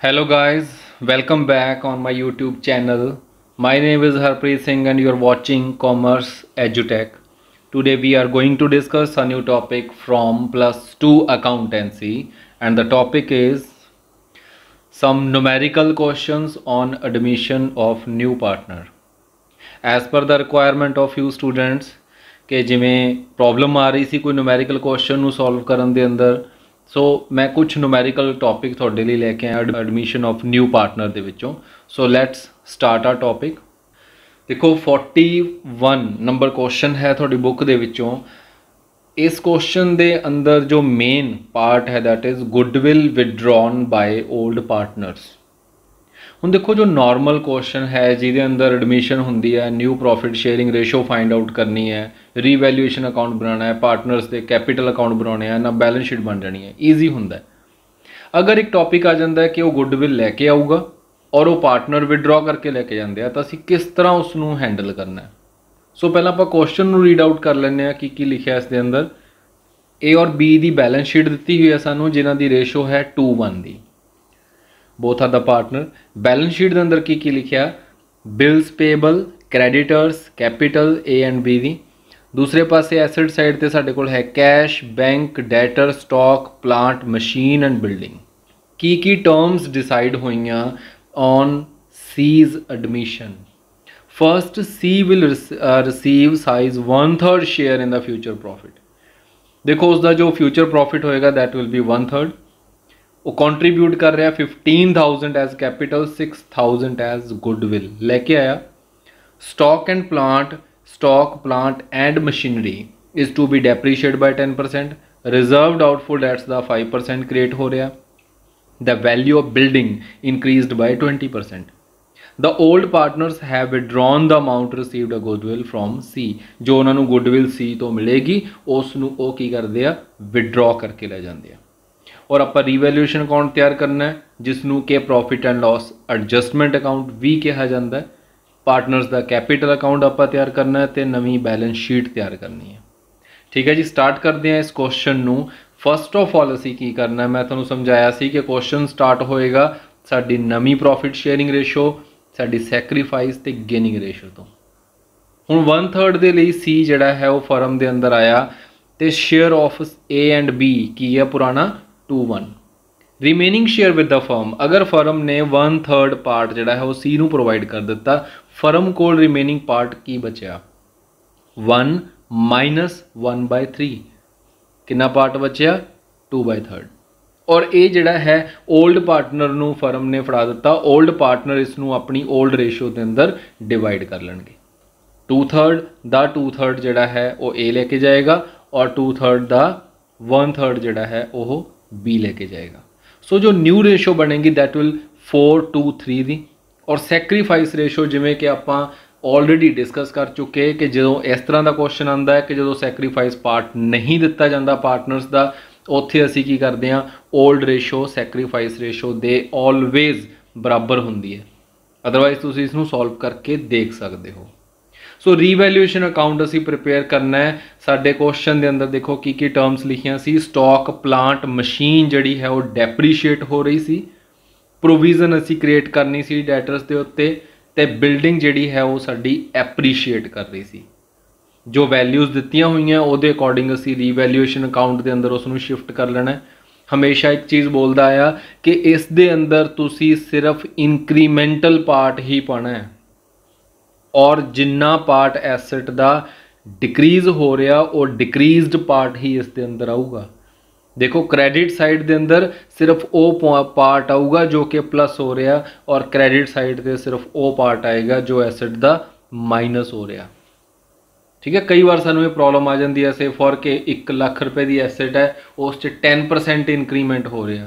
Hello guys, welcome back on my YouTube channel. My name is Harpreet Singh and you are watching Commerce EduTech. Today we are going to discuss a new topic from plus 2 accountancy, and the topic is some numerical questions on admission of new partner. As per the requirement of few students कि जिमें problem आ रही सी कोई numerical question ਨੂੰ solve ਕਰਨ ਦੇ ਅੰਦਰ, ਸੋ ਮੈਂ ਕੁਝ numerical topic ਤੁਹਾਡੇ ਲਈ ਲੈ ਕੇ ਆਇਆ admission of new partner ਦੇ ਵਿੱਚੋਂ। ਸੋ ਲੈਟਸ ਸਟਾਰਟ ਆ ਟੌਪਿਕ। ਦੇਖੋ 41 ਨੰਬਰ ਕੁਐਸਚਨ ਹੈ ਤੁਹਾਡੀ ਬੁੱਕ ਦੇ ਵਿੱਚੋਂ। ਇਸ ਕੁਐਸਚਨ ਦੇ ਅੰਦਰ ਜੋ ਮੇਨ ਪਾਰਟ ਹੈ that is goodwill withdrawn by old partners। ਹੁਣ ਦੇਖੋ जो नॉर्मल क्वेश्चन है जिहदे अंदर एडमिशन होंदी है, new profit sharing ratio find out करनी है, रीवैल्यूएशन अकाउंट बनाना है, पार्टनर्स के कैपिटल अकाउंट बनाने हैं ना, बैलेंस शीट बन जानी है, ईजी होंदा है। अगर एक टॉपिक आ जाता है कि वो गुडविल लैके आऊगा और वो पार्टनर विदड्रॉ करके लैके जाते हैं, तो असीं किस तरह उसनूं हैंडल करना है। सो पहला आपां क्वेश्चन नूं रीड आउट कर लैंदे हैं कि लिखिआ इस दे अंदर। ए और बी की बैलेंस शीट दी हुई है सानूं, जिन्हां दी रेशो है 2:1 दी। Both are the partner. Balance sheet के अंदर की लिखा, bills payable, creditors, capital A and B दी। दूसरे पासे एसेट साइड ते साडे कोल है cash, bank, debtor, stock, plant, machine and building. की टर्म्स डिसाइड होईयां on C's admission. First, C will receive size 1/3 share in the future profit. देखो उसका जो फ्यूचर प्रॉफिट होएगा दैट विल बी 1/3। वो कॉन्ट्रीब्यूट कर रहा है 15,000 एज कैपिटल, 6,000 एज गुडविल लेके आया। Stock plant and machinery is to be depreciate by 10%। Reserved doubtful debts the 5% create हो रहा। The value of building increased by 20%। The old partners have withdrawn the amount received a goodwill from C. जो उन्होंने goodwill सी तो मिलेगी उसनूं वो की करते हैं, विड्रॉ करके ले जाते हैं। और आप रीवैल्यूएशन अकाउंट तैयार करना है जिसनों के profit and loss adjustment account भी कहा जाता है। पार्टनर्स का कैपिटल अकाउंट आप तैयार करना है तो नवी बैलेंस शीट तैयार करनी है। ठीक है जी, स्टार्ट करते हैं इस क्वेश्चन नूं। फस्ट ऑफ ऑल असी की करना है, मैं तुहानूं समझाया सी कि क्वेश्चन स्टार्ट होएगा साडी नवी प्रॉफिट शेयरिंग रेशो, साडी सैक्रीफाइस ते गेनिंग रेशो तो। हुण 1/3 दे लई सी जिहड़ा है वो फर्म दे अंदर आया तो share of A and B की है पुराना 2:1। Remaining share with the firm, अगर फर्म ने 1/3 पार्ट जिहड़ा है वो सी नूं प्रोवाइड कर दिता, फर्म कोल रिमेनिंग पार्ट की बचा 1 - 1/3। कितना पार्ट बचा 2/3। और ये जिहड़ा है ओल्ड पार्टनर नूं फर्म ने फड़ा दिता, ओल्ड पार्टनर इसनूं अपनी ओल्ड रेशो के अंदर डिवाइड कर लेंगे। 2/3 दा 2/3 जिहड़ा है वो ए लेके जाएगा और 2/3 दा 1/3 जिहड़ा है वो बी लेके जाएगा। सो जो न्यू रेशो बनेगी दैट विल 4:3 दी। और सैक्रीफाइस रेशो जिमें कि आप ऑलरेडी डिस्कस कर चुके कि जो इस तरह का क्वेश्चन आता है कि जो सैक्रीफाइस पार्ट नहीं दिता जाता पार्टनर्स का, उत्थे असी की करते हैं old ratio sacrifice ratio they always बराबर होंदी है। अदरवाइज तुम इसनूं सॉल्व करके देख सकते हो। सो रीवैल्यूएशन अकाउंट असी प्रिपेयर करना है। साडे क्वेश्चन के अंदर देखो की टर्म्स लिखियां सी। स्टॉक, प्लांट, मशीन जिहड़ी है वो डेप्रीशिएट हो रही सी। प्रोविजन असी क्रिएट करनी सी डेटर्स के उत्ते, ते बिल्डिंग जिहड़ी है वो साडी एप्रीशिएट कर रही सी। जो वैल्यूज़ दित्तियां हुई उहदे अकॉर्डिंग असी रीवैल्यूएशन अकाउंट के अंदर उसनूं शिफ्ट कर लेना है। हमेशा एक चीज़ बोलता आया कि इस दे अंदर तुसी सिर्फ इंक्रीमेंटल पार्ट ही पाना है और जिन्ना पार्ट एसेट का डिक्रीज़ हो रहा वो डिक्रीज्ड पार्ट ही इस दे अंदर आऊगा। देखो क्रेडिट साइड के अंदर सिर्फ वो पार्ट आऊगा जो कि प्लस हो रहा, और क्रेडिट साइड से सिर्फ वो पार्ट आएगा जो एसेट का माइनस हो रहा। ठीक है, कई बार सानू ये प्रॉब्लम आ जाती है से फॉर के 1 लाख रुपए की एसेट है उस 10% इंक्रीमेंट हो रहा,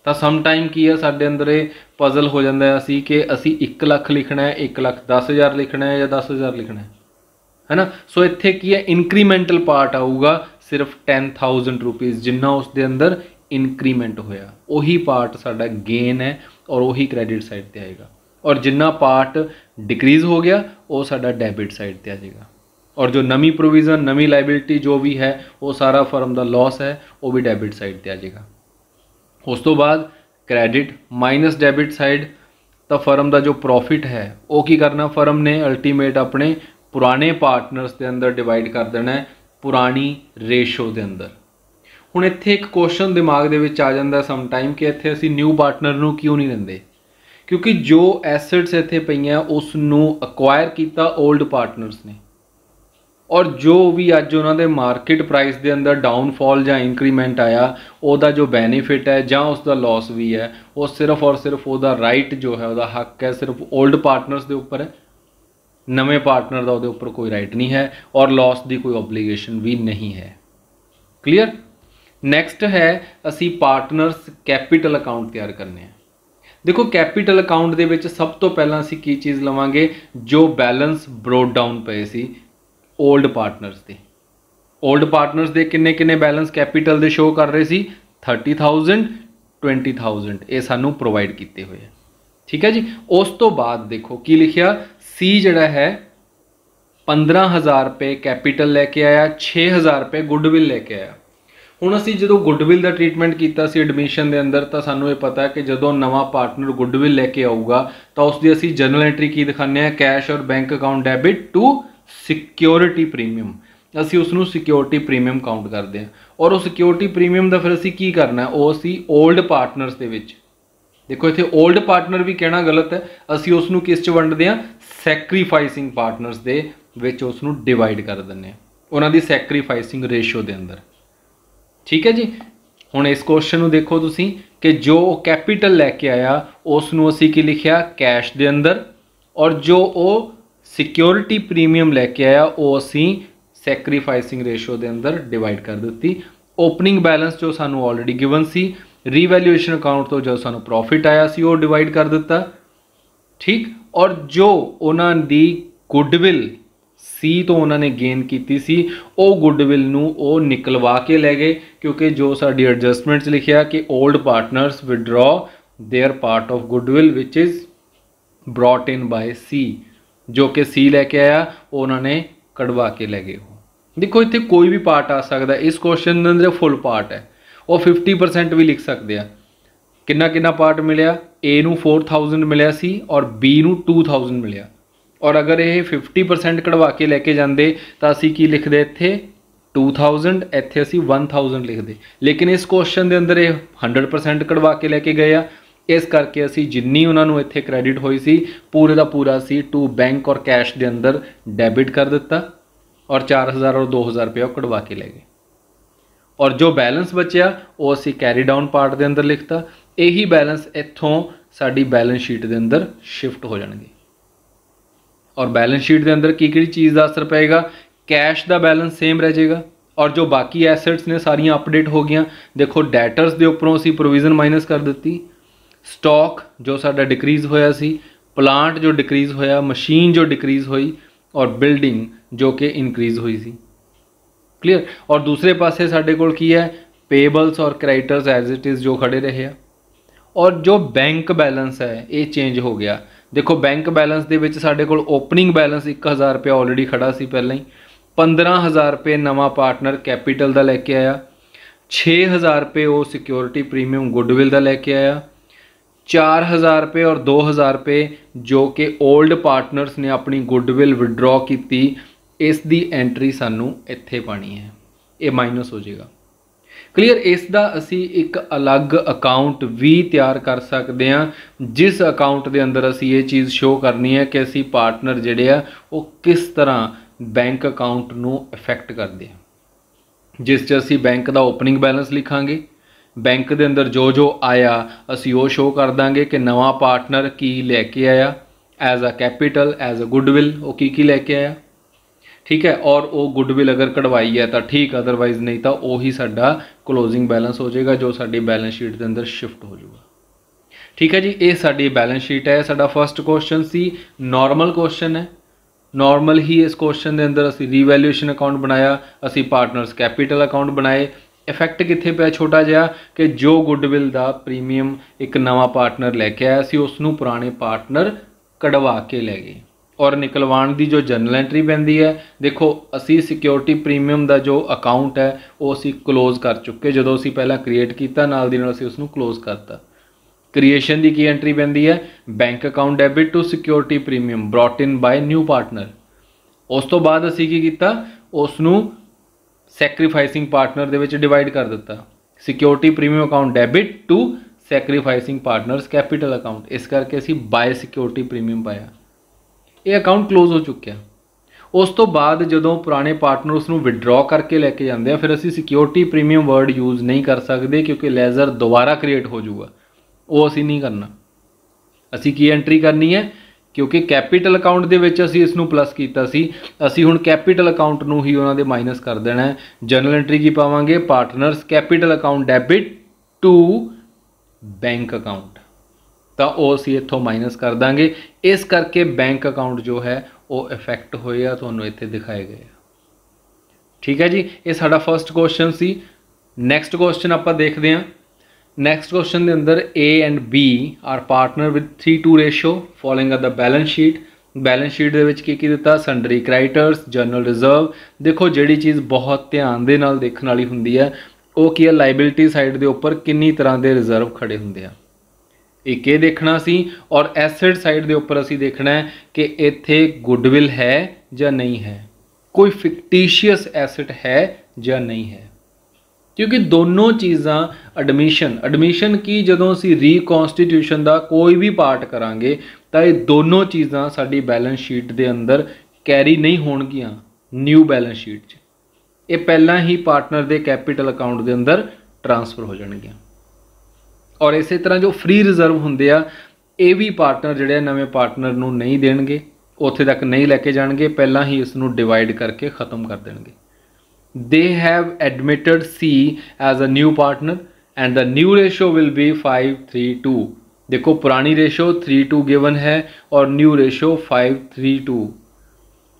तो सम टाइम की है साडे अंदर ये पजल हो जाता है असी कि असी 1 लाख लिखना है, 1,10,000 लिखना है या 10,000 लिखना है ना। सो इत्थे की है इंक्रीमेंटल पार्ट आऊगा सिर्फ 10,000 रुपीज़, जिन्ना उसके अंदर इंक्रीमेंट होया उही पार्ट साडा गेन है और वही क्रेडिट साइड पर आएगा, और जिन्ना पार्ट डिक्रीज़ हो गया वो साडा डेबिट साइड पर आ जाएगा। और जो नवी प्रोविज़न नवी लाइबिलिटी जो भी है वो सारा फर्म का लॉस है वो भी डेबिट साइड पर आ जाएगा। उस तो बाद क्रेडिट माइनस डेबिट साइड तो फर्म का जो प्रॉफिट है वो की करना फर्म ने अल्टीमेट अपने पुराने पार्टनर्स के अंदर डिवाइड कर देना है पुरानी रेशो के अंदर। हुण इत्थे एक क्वेश्चन दिमाग दे विच आ जांदा सम टाइम कि इत्थे असीं न्यू पार्टनर नूं क्यों नहीं लैंदे, क्योंकि जो एसेट्स इत्थे पईआं उस नूं अक्वायर कीता ओल्ड पार्टनर्स ने, और जो भी अज उन्होंने मार्केट प्राइस के अंदर डाउनफॉल या इंक्रीमेंट आया उसका जो बेनीफिट है या उसका लॉस भी है वो सिर्फ और सिर्फ उसका राइट जो है उसका हक है सिर्फ ओल्ड पार्टनर्स के उपर है, नवे पार्टनर का उपर कोई राइट नहीं है और लॉस की कोई ओबलीगेशन भी नहीं है। क्लीयर। नैक्सट है असी पार्टनर्स कैपिटल अकाउंट तैयार करने हैं। देखो कैपिटल अकाउंट के विच सब तो पहला असी की चीज़ लवांगे जो बैलेंस ब्रोड डाउन पे सी ओल्ड पार्टनर्स दे। ओल्ड पार्टनर्स दे किन्ने किन्ने बैलेंस कैपिटल दे शो कर रहे सी 30,000 20,000 ये सानू प्रोवाइड किए हुए हैं। ठीक है जी। उस तो बाद देखो की लिखिया सी जड़ा है 15,000 रुपये कैपिटल लैके आया 6,000 रुपये गुडविल लैके आया। हुण असीं जो गुडविल का ट्रीटमेंट किया एडमिशन के अंदर तो सानू ये पता है कि जो नवा पार्टनर गुडविल लैके आऊगा तो उसकी असीं जनरल एंट्री की दिखाने हैं कैश और bank account debit to security premium, असी उसनों सिक्योरिटी प्रीमियम काउंट करते हैं और उस सिक्योरिटी प्रीमियम का फिर असी की करना है वो असी ओल्ड पार्टनर्स के विच, देखो इत्थे ओल्ड पार्टनर भी कहना गलत है, असी उसनों किस च वंडदे हां सैक्रीफाइसिंग पार्टनर्स दे विच उसनों डिवाइड कर दिंदे हां उन्हां दी सैक्रीफाइसिंग रेशो के अंदर। ठीक है जी। हुण इस क्वेश्चन नूं देखो तुसीं कि जो कैपिटल लैके आया उसनों असी की लिखिया कैश के अंदर और जो वो सिक्योरिटी प्रीमियम लैके आया वो असी सैक्रीफाइसिंग रेशो के अंदर डिवाइड कर दी। ओपनिंग बैलेंस जो सानू ऑलरेडी गिवन सी, रीवैल्यूएशन अकाउंट तो जो सानू प्रॉफिट आया सी वो डिवाइड कर दिता। ठीक। और जो उन्होंने दी गुडविल सी तो उन्होंने गेन की सी वो गुडविल नू वो निकलवा के लै गए, क्योंकि जो साडी एडजस्टमेंट्स लिखिया कि old partners withdraw their part of goodwill which is brought in by C, जो कि सी लैके आया उन्होंने कढ़वा के लै गए। देखो इत्थे कोई भी पार्ट आ सकता है, इस क्वेश्चन के अंदर फुल पार्ट है वो 50% भी लिख सकते हैं। किन्ना किन्ना पार्ट मिलया, ए नू 4,000 मिलया सी और बी नू 2,000 मिलया, और अगर ये 50% कढ़वा के लैके जाते तो असी की लिखते इत्थे 2,000 इत्थे असी 1,000 लिखते, लेकिन इस क्वेश्चन के अंदर ये 100% कढ़वा के लैके गए आ, इस करके असी जिन्नी उन्होंने इत्थे क्रेडिट हुई सी पूरे का पूरा सी टू बैंक और कैश के अंदर डेबिट कर दिता और 4,000 और 2,000 रुपया कढ़वा के ले गए, और जो बैलेंस बचिया वो असी कैरी डाउन पार्ट के अंदर लिखता। यही बैलेंस इत्थों साडी बैलेंस शीट के अंदर शिफ्ट हो जाएंगे, और बैलेंस शीट के अंदर की चीज़ का असर पेगा, कैश का बैलेंस सेम रह जाएगा और जो बाकी एसेट्स ने सारियां अपडेट हो गई। देखो डैटर्स के उपरों असी प्रोविजन माइनस कर दी, स्टॉक जो साडा डिक्रीज़ होया सी, प्लांट जो डिक्रीज़ होया, मशीन जो डिक्रीज़ हुई और बिल्डिंग जो कि इनक्रीज़ हुई सी। क्लीयर। और दूसरे पासे साडे कोल की है पेबल्स और क्रेडिटर्स एज इट इज़ जो खड़े रहे हैं, और जो बैंक बैलेंस है ये चेंज हो गया। देखो बैंक बैलेंस दे विच साडे कोल ओपनिंग बैलेंस 1,000 रुपया ऑलरेडी खड़ा सी पहले ही, 15,000 रुपये नवा पार्टनर कैपिटल का लैके आया, 6,000 रुपये वो सिक्योरिटी प्रीमियम गुडविल का लैके आया, 4,000 रुपये और 2,000 रुपये जो कि ओल्ड पार्टनर्स ने अपनी गुडविल विड्रॉ की, इस दी एंट्री सानू इत्थे पानी है, ये माइनस हो जाएगा। क्लीयर। इसका असी एक अलग अकाउंट भी तैयार कर सकते हैं, जिस अकाउंट के अंदर असी ये चीज़ शो करनी है कि असी पार्टनर जिहड़े आ वो किस तरह बैंक अकाउंट नू इफेक्ट करते हैं, जिस च असी बैंक का ओपनिंग बैलेंस लिखांगे, बैंक के अंदर जो जो आया असी वो शो कर देंगे कि नवा पार्टनर की लैके आया as a capital as a goodwill वो की लैके आया। ठीक है। और वो गुडविल अगर कढ़वाई है तो ठीक, अदरवाइज नहीं तो वही साडा क्लोजिंग बैलेंस हो जाएगा जो साडी बैलेंस शीट के अंदर शिफ्ट हो जाएगा। ठीक है जी। ये साडी बैलेंस शीट है। साडा फर्स्ट क्वेश्चन सी नॉर्मल क्वेश्चन है, नॉर्मल ही इस क्वेश्चन के अंदर असी रीवैल्यूएशन अकाउंट बनाया, असी पार्टनर्स कैपिटल अकाउंट बनाए। इफेक्ट कित्थे पिया छोटा जिहा कि जो गुडविल का प्रीमियम एक नवा पार्टनर लैके आया सी उसनूं पुराने पार्टनर कढ़वा के लै गए, और निकलवाण की जो जनरल एंट्री पैंदी है, देखो असी सिक्योरिटी प्रीमियम का जो अकाउंट है वो असी क्लोज कर चुके, जो असी पहला क्रिएट किया नाल दी नाल असी उसनूं क्लोज करता। क्रिएशन की एंट्री पैंदी है, bank account debit to security premium brought in by new partner. उस तो बाद असी की कीता, उसनू सैक्रीफाइसिंग पार्टनर दे विच डिवाइड कर दिता। Security premium account debit to sacrificing partners capital account, इस करके असी बाय सिक्योरिटी प्रीमियम पाया। ये अकाउंट क्लोज हो चुका। उस तो बाद जदों पुराने पार्टनर उसनू विड्रॉ करके लैके जाते हैं, फिर असी सिक्योरिटी प्रीमियम वर्ड यूज़ नहीं कर सकते क्योंकि लेजर दोबारा क्रिएट हो जाऊगा, वो असी नहीं करना। असी की एंट्री करनी है, क्योंकि कैपिटल अकाउंट दे विच असी इसनू प्लस कीता सी, असी हुण कैपिटल अकाउंट नू ही उन्हां दे माइनस कर देना है। जनरल एंट्री की पावांगे, partners capital account debit to bank account, तो वो असी इत्थों माइनस कर देंगे। इस करके बैंक अकाउंट जो है वो इफेक्ट होया, तुहानूं इत्थे दिखाए गए। ठीक है जी, ये साडा फर्स्ट क्वेश्चन सी। नैक्सट क्वेश्चन आपां देखते हैं। नैक्सट क्वेश्चन के अंदर A and B are partner with 3:2 ratio following the balance sheet. Balance sheet दे विच की दिता, संडरी क्राइटर्स, जनरल रिजर्व। देखो जिहड़ी चीज़ बहुत ध्यान दे नाल देखण वाली हुंदी है वो की है, लाइबिलिटी साइड के उपर किन्नी तरह के रिजर्व खड़े हुंदे आ, एक ये देखना सी। और एसेट साइड के उपर असी देखना है कि इत्थे गुडविल है या नहीं है, कोई फिक्टिशियस एसेट है या नहीं है, क्योंकि दोनों चीज़ां एडमिशन की जदों असी रीकॉन्स्टिट्यूशन का कोई भी पार्ट करांगे तो ये दोनों चीज़ां साडी बैलेंस शीट के अंदर कैरी नहीं होणगियां न्यू बैलेंस शीट च, ये पहला ही पार्टनर के कैपिटल अकाउंट के अंदर ट्रांसफर हो जाएगियां। और इस तरह जो फ्री रिजर्व होंगे आ, ये भी पार्टनर जोड़े नवे पार्टनर नूं नहीं देणगे, उत्थे तक नहीं लैके जाणगे, पहला ही इसनूं डिवाइड करके ख़त्म कर देणगे। They have admitted C as a new partner and the new ratio will be 5:3:2। देखो पुरानी रेशो 3:2 गिवन है और new ratio 5:3:2।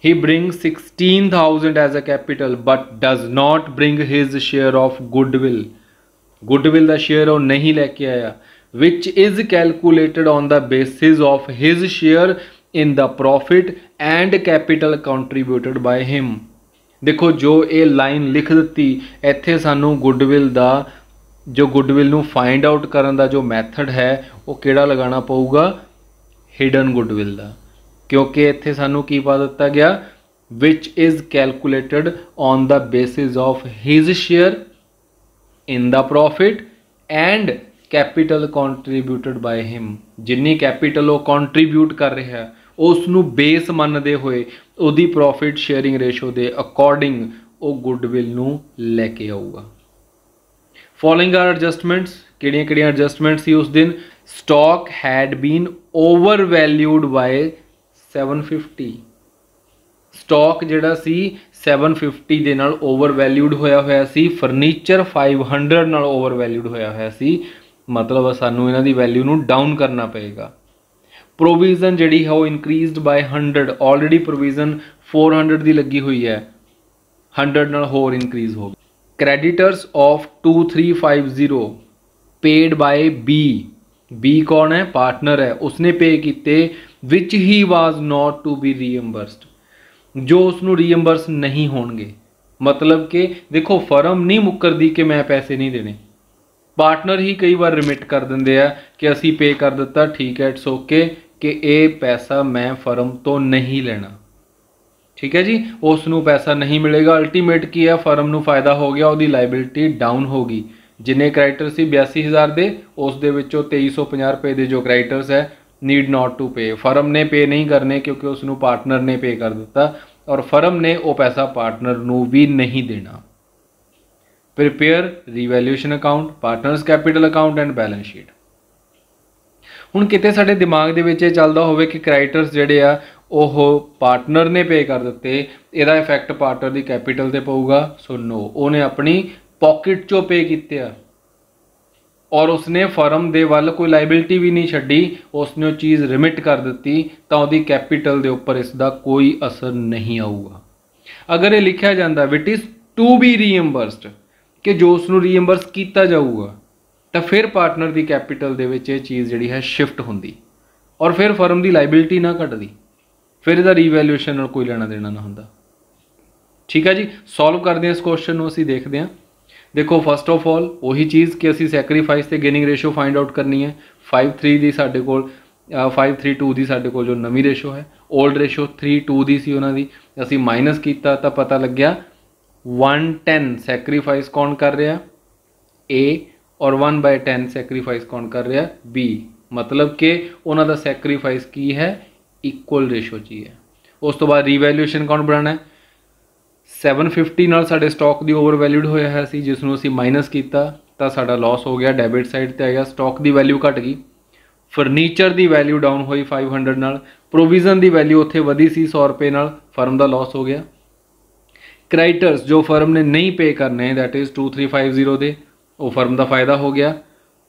He brings 16,000 as a capital but does not bring his share of goodwill. Goodwill का share वो नहीं लेके आया, which is calculated on the basis of his share in the profit and capital contributed by him. देखो जो ये line लिख दी इत्थे सानू गुडविल का जो गुडविल नू फाइंड आउट करन दा जो मैथड है वो किहड़ा लगाना पऊगा, हिडन गुडविल का, क्योंकि इत्थे सानू की पा दिता गया, which is calculated on the basis of his share in the profit and capital contributed by him. जिन्नी कैपिटल वो कॉन्ट्रीब्यूट कर रहा है उसनू बेस मनते हुए उहदी प्रॉफिट शेयरिंग रेशो के अकॉर्डिंग वो गुडविल नू लैके आऊगा। फॉलोइंग आर एडजस्टमेंट्स, किहड़ियां एडजस्टमेंट्स सी उस दिन। Stock had been over valued by 750। Stock जिहड़ा सी 750 दे नाल ओवर वैल्यूड होया सी, फर्नीचर 500 नाल ओवर वैल्यूड होया सी, मतलब सानू इन्हां दी वैल्यू नू डाउन करना पएगा। प्रोविजन जिहड़ी है वो इंक्रीज्ड बाय 100, ऑलरेडी प्रोविजन 400 दी लगी हुई है, 100 नाल होर इंक्रीज हो गई। Creditors of 2350 paid by B. B कौन है, पार्टनर है, उसने पे किते which he was not to be reimbursed, जो उसनू रीएम्बर्स नहीं होणगे। मतलब कि देखो फर्म नहीं मुकरदी कि मैं पैसे नहीं देने, पार्टनर ही कई बार रिमिट कर देंगे आ कि असी पे कर दिता, ठीक है इट्स ओके, कि ये पैसा मैं फर्म तो नहीं लेना। ठीक है जी, उसनू पैसा नहीं मिलेगा, अल्टीमेट की है फर्म नू फायदा हो गया, उसकी लाइबिलिटी डाउन होगी। जिन्ने क्रेडिटर सी 82,000 दे, उस दे विचों 2350 रुपए के जो क्रेडिटर्स है नीड नॉट टू पे, फर्म ने पे नहीं करने क्योंकि उसनू पार्टनर ने पे कर दिता और फर्म ने वो पैसा पार्टनर नू भी नहीं देना। Prepare revaluation account, partners capital account and balance sheet. हुण किते साडे दिमाग दे विच चलदा होवे कि क्रेडिटर्स जिहड़े आ ओह पार्टनर ने पे कर दिते, इहदा इफैक्ट पार्टनर दी कैपिटल ते पऊगा। सो नो, उहने अपनी पॉकेट चों पे कीते आ और उसने फर्म दे वाल कोई लाइबिलिटी भी नहीं छड्डी, उसने वो चीज़ रिमिट कर दी, तो उसकी कैपिटल के उपर इसका कोई असर नहीं आऊगा। अगर ये लिखा जाता विट इज़ टू बी रीएम्बर्सड कि जो उसनू रीएम्बर्स किया जाऊगा, तो फिर पार्टनर की कैपिटल दे विच ये चीज़ जिहड़ी है शिफ्ट होंदी और फिर फर्म की लाइबिलिटी ना घटदी, फिर इसका रीवैल्यूएशन नाल कोई लेना देना ना होंदा। ठीक है जी, सॉल्व करते हैं इस क्वेश्चन को, असीं देखते हैं। देखो फर्स्ट ऑफ ऑल वही चीज़ कि असी सैक्रीफाइस ते गेनिंग रेशो फाइंड आउट करनी है। 53 ਦੀ ਸਾਡੇ ਕੋਲ 532 ਦੀ ਸਾਡੇ ਕੋਲ ਜੋ ਨਵੀਂ ਰੇਸ਼ੋ ਹੈ, ओल्ड रेशो 3:2 ਦੀ ਸੀ ਉਹਨਾਂ ਦੀ, ਅਸੀਂ ਮਾਈਨਸ ਕੀਤਾ ਤਾਂ ਪਤਾ ਲੱਗਿਆ 110 ਸੈਕਰੀਫਾਈਸ ਕੌਣ ਕਰ ਰਿਹਾ A ਔਰ 1/10 ਸੈਕਰੀਫਾइस कौन कर रहा B, मतलब कि उन्हों का सैक्रीफाइस की है इक्वल रेशो च ही है। उस तो बाद रीवैल्यूएशन कौन बनाना है, 750 नाल साडे स्टॉक की ओवर वैल्यूड होया है सी, जिसनों असीं माइनस किया तो साडा लॉस हो गया, डेबिट साइड ते आ गया, स्टॉक की वैल्यू घट गई, फर्नीचर की वैल्यू डाउन हुई 500 नाल, प्रोविजन की वैल्यू उत्थे वधी सी 100 रुपये नाल, फर्म का लॉस हो गया। क्रेडिटर्स जो फर्म ने नहीं पे करने दैट इज़ 2350 दे, वो फर्म का फायदा हो गया।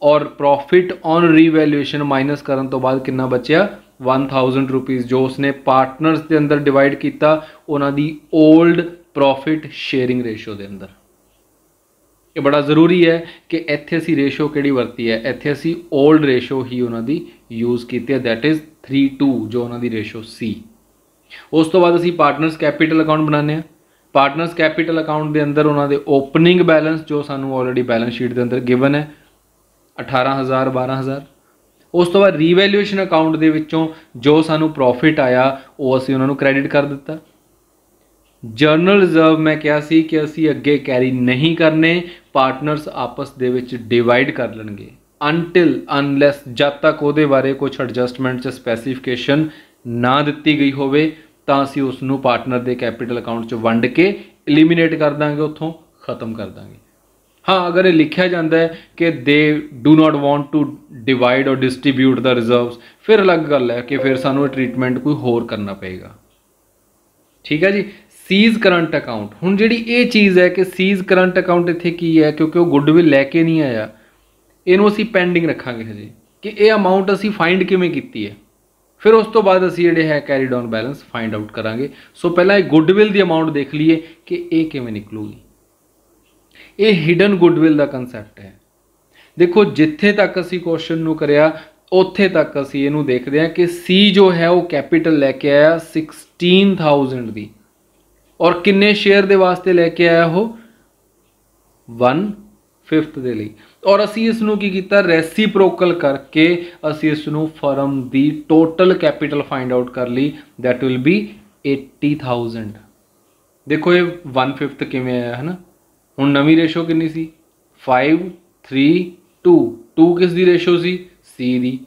और प्रॉफिट ऑन रीवैल्यूएशन माइनस करने तो बाद कितना बचया 1000 रुपीज़, जो उसने पार्टनर्स के अंदर डिवाइड किया उन्हों की ओल्ड प्रॉफिट शेयरिंग रेशो के अंदर। ये बड़ा जरूरी है कि इत्थे असी रेशो किहड़ी वरती है, इत्थे असी ओल्ड रेशो ही उन्होंने यूज़ की है, दैट इज़ 3:2 जो उन्होंने रेशो सी। उस तो बाद असी पार्टनर्स कैपीटल अकाउंट बनाने हैं। पार्टनर्स कैपीटल अकाउंट के अंदर उन्होंने ओपनिंग बैलेंस जो सानू ऑलरेडी बैलेंस शीट के अंदर गिवन है 18,000 12,000। उस तो बाद रीवैल्यूएशन अकाउंट के विचों जो सानू प्रॉफिट आया वो असी उन्होंने क्रेडिट कर दिता। जर्नल रिजर्व मैं कहा सी कि असी अगे कैरी नहीं करने, पार्टनर्स आपस दे विच डिवाइड कर लेंगे अनटिल अनलैस जब तक वो बारे कुछ एडजस्टमेंट स्पैसीफिकेशन ना दिती गई होवे तो असी उसनू पार्टनर के कैपीटल अकाउंट च वंड के एलिमीनेट कर देंगे, उत्थों खत्म कर देंगे। हाँ, अगर ये लिखा जाता है कि they do not want to divide और डिस्ट्रीब्यूट द रिजर्व्स, फिर अलग गल है कि फिर सानू ट्रीटमेंट कोई होर करना पेगा। ठीक है जी। सीज करंट अकाउंट, हुण जिहड़ी ये चीज़ है कि सीज करंट अकाउंट इत्थे की है, क्योंकि वो गुडविल लैके नहीं आया, इनू असी पेंडिंग रखांगे हजे कि ये अमाउंट असी फाइंड किवें कीती है, फिर उस तो बाद असी जिहड़े है carried on balance find out करांगे। सो पहला एक गुडविल की अमाउंट देख लीए कि ये किवें निकलूगी। ये हिडन गुडविल का कंसैप्ट है। देखो जिथे तक असी क्वेश्चन नूं करिया उत्थे तक असी इहनूं देखदे हां कि सी जो है वो कैपीटल लैके आया 16,000 दी, और किन्ने शेयर दे वास्ते लैके आया हो 1/5 दे लई, और असी इसनूं की कीता रेसिप्रोकल करके असी इसनूं फर्म दी टोटल कैपीटल फाइंड आउट कर ली, दैट विल बी 80,000। देखो ये 1/5 किवें आया है ना। हुण नवीं रेशो कितनी सी 5:3:2, 2 किस दी रेशो सी सी दी।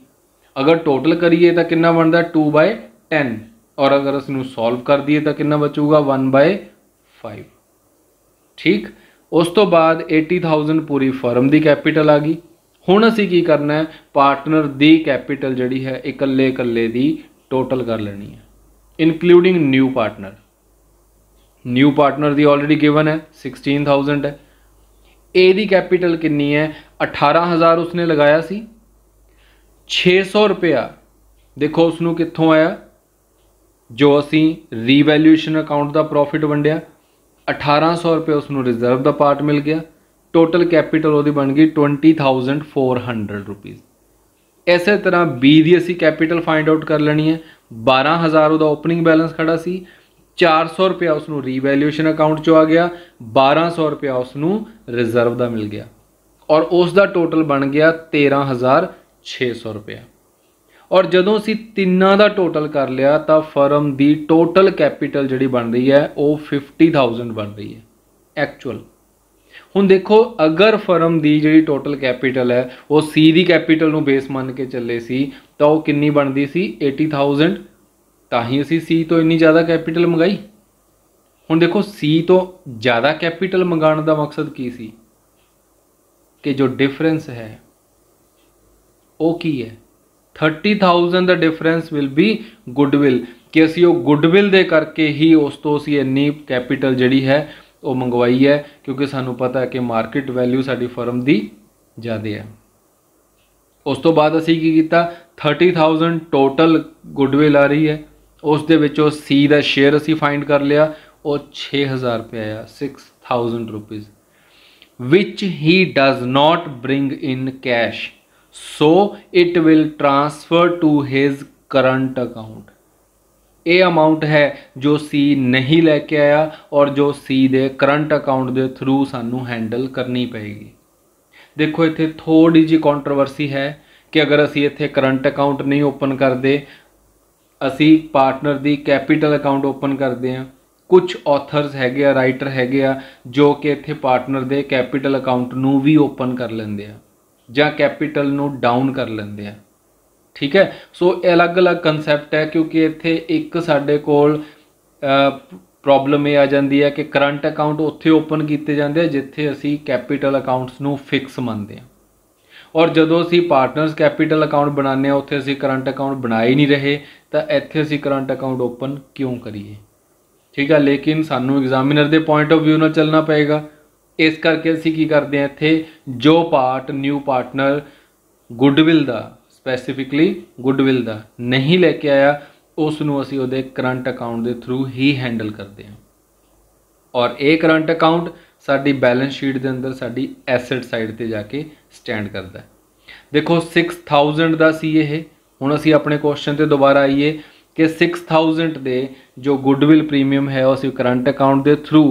अगर टोटल करिए तो कितना बनता 2/10, और अगर इसनूं सॉल्व कर दिए तो कितना बचूगा 1/5। ठीक। उस तो बाद 80,000 पूरी फर्म की कैपीटल आ गई। हुण असी की करना है, पार्टनर की कैपीटल जिहड़ी है इकल्ले इकल्ले दी टोटल कर लेनी है, including new partner. New partner की ऑलरेडी गिवन है 16,000 है। ए दी कैपीटल कितनी है 18,000 उसने लगाया सी, 600 रुपया देखो उसनों कित्थों आया, जो असी रीवैल्यूएशन अकाउंट का प्रॉफिट वंडिया 1800 रुपये उसनों रिजर्व का पार्ट मिल गया, टोटल कैपीटल वो बन गई 20,400 रुपीज़। इस तरह बी दी असी कैपीटल फाइंड आउट कर लेनी है। 12,000 उसका ओपनिंग बैलेंस खड़ा सी, 400 रुपया उसनों रीवैल्यूएशन अकाउंट चो आ गया, 1200 रुपया उसनों रिजर्व का मिल गया, और उसका टोटल बन गया 13,600 रुपया। और जदों असी तिन्ना का टोटल कर लिया तो फर्म की टोटल कैपीटल जी बन रही है वो 50,000 बन रही है एक्चुअल। हुण देखो अगर फर्म की जी टोटल कैपीटल है वो सी दी कैपीटल नूं बेस मान के चले सी तो वो कितनी बनती सी 80,000, ताही असी सी तो इन्नी ज़्यादा कैपीटल मंगाई। हुण देखो सी तो ज़्यादा कैपीटल मंगाने का मकसद की सी कि जो डिफरेंस है वो की है 30,000 का डिफरेंस विल बी गुडविल, कि असी वो गुडविल दे करके ही उस तो असी इन्नी कैपीटल जिहड़ी है वो मंगवाई है, क्योंकि सानू पता है कि मार्केट वैल्यू साडी फर्म दी ज़्यादा है। उस तो बाद असी की कीता 30,000 टोटल गुडविल आ रही है, उस दे विचों सी दा शेयर असी फाइंड कर लिया, और 6,000 रुपये आया 6,000 rupees, which he does not bring in cash, so it will transfer to his current account. ये अमाउंट है जो सी नहीं लैके आया और जो सी दे करंट अकाउंट के थ्रू सानू हैंडल करनी पेगी। देखो इत्थे थोड़ी जी कॉन्ट्रोवर्सी है कि अगर असी इत्थे करंट अकाउंट नहीं ओपन करते, असी पार्टनर दी कैपीटल अकाउंट ओपन करते हैं। कुछ ऑथर्स हैगे आ, राइटर हैगे आ जो कि इत्थे पार्टनर दे कैपीटल अकाउंट नू भी ओपन कर लेंदे आ जां कैपीटल नू डाउन कर लेंदे आ। ठीक है, सो अलग अलग कंसैप्ट है, क्योंकि इत्थे एक साडे कोल प्रॉब्लम ये आ जाती है कि करंट अकाउंट उत्थे ओपन किए जाते हैं जिथे असी कैपीटल अकाउंट्स नू फिक्स मनते हैं, और जदों असी पार्टनर्स कैपीटल अकाउंट बनाने उत्थे असी करंट अकाउंट बना ही नहीं रहे, तो इत्थे असी करंट अकाउंट ओपन क्यों करिए। ठीक है, लेकिन सानू एग्जामिनर के पॉइंट ऑफ व्यू नाल चलना पेगा। इस करके असी की करते हैं, इत्थे जो पार्ट न्यू पार्टनर गुडविल का, स्पैसीफिकली गुडविल का नहीं लेके आया, उसनू असी उहदे करंट अकाउंट के थ्रू ही हैंडल करते हैं। और ये करंट अकाउंट साडी बैलेंस शीट के अंदर साडी एसेट साइड पर जाके स्टैंड करता है। देखो 6000 का सी ये, हुण असी अपने क्वेश्चन ते दोबारा आइए कि 6000 दे जो गुडविल प्रीमियम है उसी करंट अकाउंट के थ्रू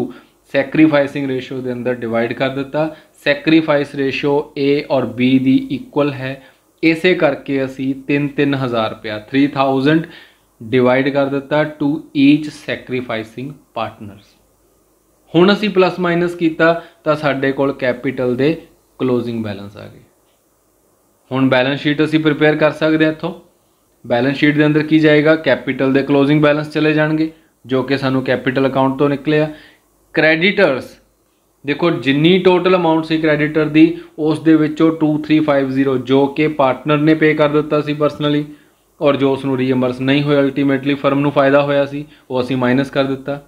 सैक्रीफाइसिंग रेशो के अंदर डिवाइड कर दिता। सैक्रीफाइस रेशो ए और बी दी इक्वल है, इसे करके असी 3000 रुपया 3000 डिवाइड कर दिता टू ईच सैक्रीफाइसिंग पार्टनर्स। हुण असी प्लस माइनस किया तो साडे कोल कैपीटल दे क्लोजिंग बैलेंस आ गए। हुण बैलेंस शीट असी प्रिपेयर कर सकते हैं। इत्थों बैलेंस शीट के अंदर की जाएगा, कैपीटल दे क्लोजिंग बैलेंस चले जाएंगे जो कि सानू कैपीटल अकाउंट तो निकले आ। क्रैडिटर्स देखो जिन्नी टोटल अमाउंट सी क्रैडिटर दी उस दे विचों 2350 जो कि पार्टनर ने पे कर दिता सी पर्सनली, और जो उसनू रीएम्बर्स नहीं होया अल्टीमेटली फर्म नू फायदा होया सी वो असी माइनस कर दिता।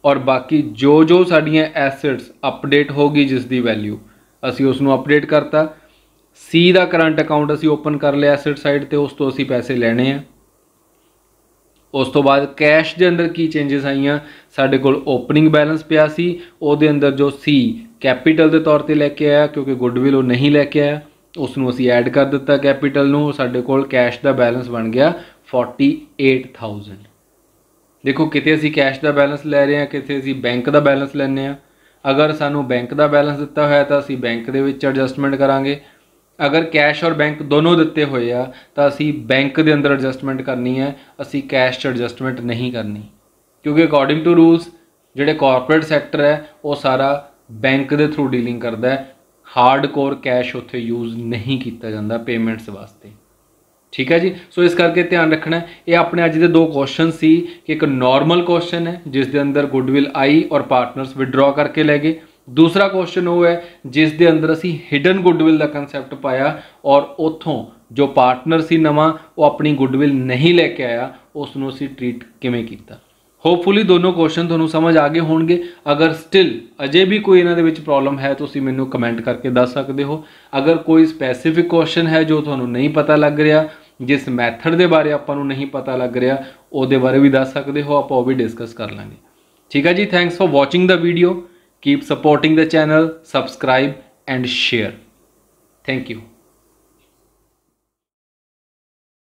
और बाकी जो जो साडियां एसेट्स अपडेट होगी जिसकी वैल्यू असी उसनू अपडेट करता। सी का करंट अकाउंट असी ओपन कर लिया एसेट साइड ते, उस तो असी पैसे लेने हैं। उस तो बाद कैश के अंदर की चेंजिस आईयां, साडे कोल ओपनिंग बैलेंस पिया सी, उहदे अंदर जो सी कैपीटल के तौर पर लैके आया क्योंकि गुडविल वो नहीं लैके आया, उसनू असी ऐड कर दिता कैपीटल नू, साडे कोल कैश का बैलेंस बन गया 48000। देखो किते असी कैश का बैलेंस लै रहे हैं, किते असी बैंक का बैलेंस लैने आ। अगर सानू बैंक का बैलेंस दिता होया तो असी बैंक दे विच एडजस्टमेंट करांगे, अगर कैश और बैंक दोनों दिते हुए आ तो असी बैंक के अंदर एडजस्टमेंट करनी है, असी कैश च एडजस्टमेंट नहीं करनी, क्योंकि अकॉर्डिंग टू रूल्स जिहड़े कॉरपोरेट सैक्टर है वो सारा बैंक के थ्रू डीलिंग करता है। हार्ड कोर कैश उत्थे यूज़ नहीं किया जाता पेमेंट्स वास्ते। ठीक है जी, सो इस करके ध्यान रखना है। ये अपने अज के 2 क्वेश्चन सी कि एक नॉर्मल क्वेश्चन है जिस दे अंदर गुडविल आई और पार्टनर्स विड्रॉ करके ले गए। दूसरा क्वेश्चन वो है जिस दे अंदर असी हिडन गुडविल का कंसैप्ट पाया और उतों जो पार्टनर सी नवा वो अपनी गुडविल नहीं लेके आया, उसनों असी ट्रीट किवें कीता। होपफुली दोनों क्वेश्चन तुहानूं समझ आ गए होणगे। अगर स्टिल अजे भी कोई इन्हां दे विच प्रॉब्लम है तो तुसीं मैनूं कमेंट करके दस सकते हो। अगर कोई स्पैसीफिक क्वेश्चन है जो तुहानूं नहीं पता लग रहा, जिस मैथड के बारे आपां नूं नहीं पता लग रहा, उहदे बारे भी दस सकते हो, आपां वो भी डिस्कस कर लांगे। ठीक है जी, thanks for watching the video. Keep supporting the channel, subscribe and share. Thank you.